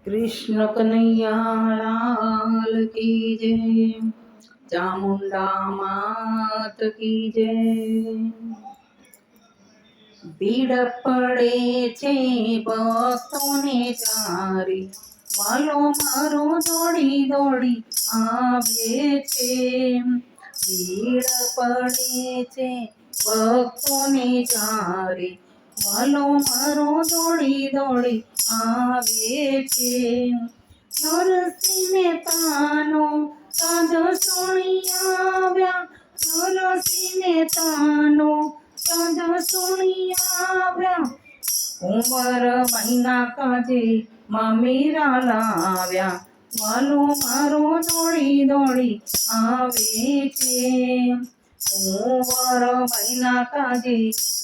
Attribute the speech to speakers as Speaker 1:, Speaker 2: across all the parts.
Speaker 1: कृष्ण कन्हैया लाल की जय। चामुंडा मात की जय। ભીડ પડે છે ભક્તોને ચારે, વાલો મારો દોડી દોડી આવે છે। ભીડ પડે છે ભક્તોને ચારે, વાલો મારો દોડી દોડી આવે છે। નરસિંહ મહેતાનો સાધુ સુણી આવ્યા, નરસિંહ મહેતાનો સાધુ સુણી આવ્યા। કુંવર બાઈના કાજે માં મીરા લાવ્યા, વાલો મારો દોડી દોડી આવે છે। કુંવર બાઈના કાજે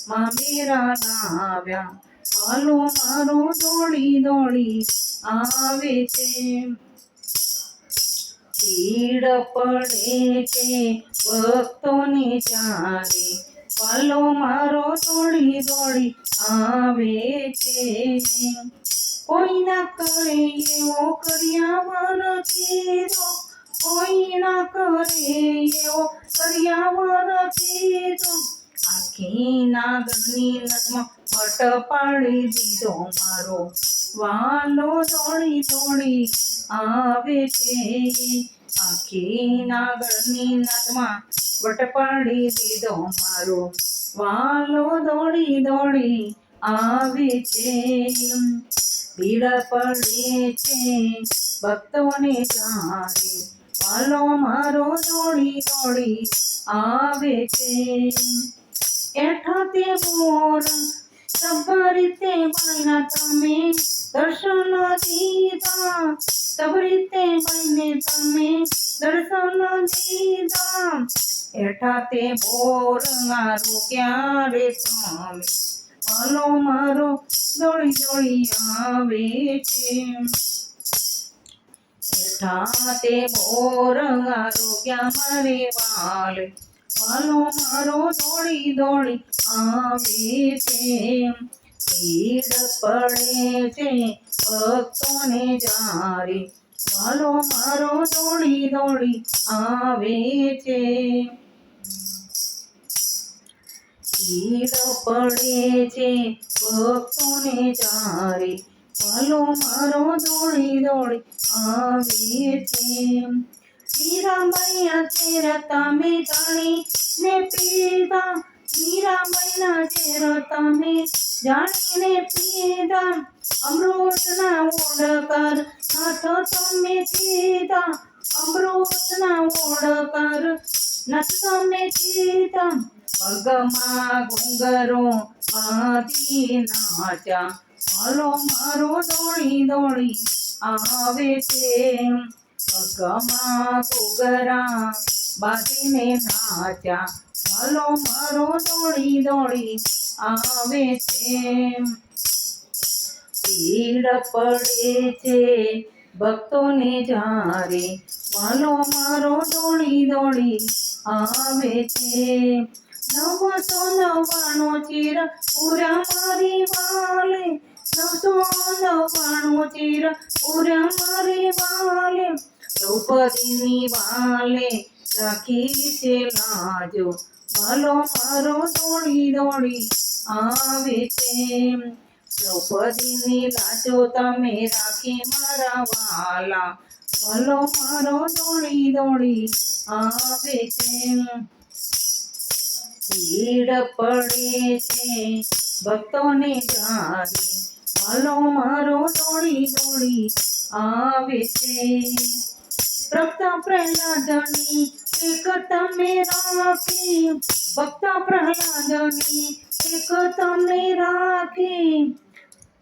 Speaker 1: માં મીરા લાવ્યા, વાલો મારો દોડી દોડી આવે છે। ભીડ પડે છે ભક્તોને ચારે, વાલો મારો દોડી દોડી આવે છે। કોઈ ના કરે એવો કર્યાવર કીધો, કોઈ ના કરે એવો કર્યાવર કીધો। આખી નાગની નદમાં વટ પાડી દીધો, મારો વાલો દોડી દોડી આવે છે। આખી નાગની નદમાં વટ પાડી દીધો, મારો વાલો દોડી દોડી આવે છે। ભીડ પડે છે ભક્તોને ચારે, વાલો મારો દોડી દોડી આવે છે। એઠા તે બોર સબરીતે બાઈના તમે દર્શન દીધા, સબરીતે બાઈને તમે દર્શન દીધા। એઠા તે બોર મારો ક્યારે તમે, વાલો મારો દોડી દોડી આવે છે। એઠા તે બોર મારો ક્યાં મારે વાલે, વાલો મારો દોડી દોડી આવે છે। ભીડ પડે છે ભક્તોને ચારે, વાલો મારો દોડી દોડી આવે છે। ભીડ પડે છે ભક્તોને ચારે, વાલો મારો દોડી દોડી આવે છે। મીરાબાઈના ચેર તમે જાણીને પીધા, મીરાબાઈના ચેર તમે જાણીને પીધા। અમૃતના ઓડકાર નાથ તમે કીધા, અમૃતના ઓડકાર નાથ તમે કીધા। પગમાં ઘુંઘરો બાંધી નાચ્યા, વાલો મારો દોડી દોડી આવે છે। પગમાં ઘુંઘરા બાંધીને નાચ્યા, વાલો મારો દોડી દોડી આવે છે। ભીડ પડે છે ભક્તોને ચારે, વાલો મારો દોડી દોડી આવે છે। 999 ચીર પૂરા મારી વાલે, 999 ચીર પૂરા મારી વાલે। દ્રૌપદીની વાલે રાખી છે લાજો, વાલો મારો દોડી દોડી આવે છે। દ્રૌપદીની લાજો તમે રાખી મારા વાલા, વાલો મારો દોડી દોડી આવે છે। ભીડ પડે છે ભક્તોને ચારે, વાલો મારો દોડી દોડી આવે છે। ભક્ત પ્રહલાદની એક તમે રાખી, ભક્ત પ્રહલાદની એક તમે રાખી।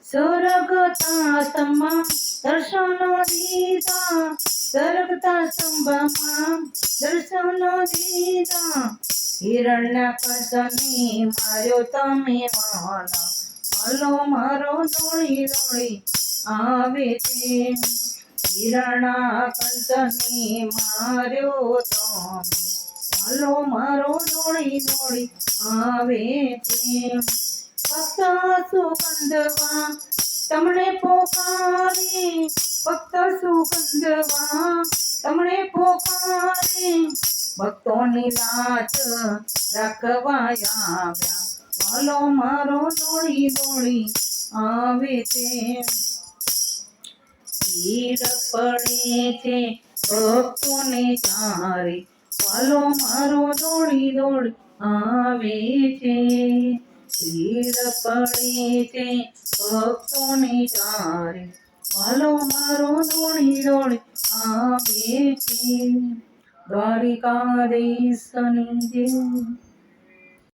Speaker 1: સ્વર્ગતા તમામ દર્શન દીધા, સ્વર્ગતા સ્તંભમાં દર્શન દીધા। હિરણ્યકશને માર્યો તમે વાલા, વાલો મારો દોડી દોડી આવે છે। હિરણ્યકશને માર્યો તમે, વાલો મારો દોડી દોડી આવે છે। ભક્ત સુગંધવા તમને પોકારે, ભક્ત સુગંધવા તમને પોકારે ભક્તોની લાજ રાખવા આવ્યા વાલો મારો દોડી દોડી આવે છે ભીડ પડે છે ભક્તોને ચારે વાલો મારો દોડી દોડી આવે છે ભીડ પડે છે ભક્તોને ચારે વાલો મારો દોડી દોડી આવે છે દ્વારિકાધીશની જય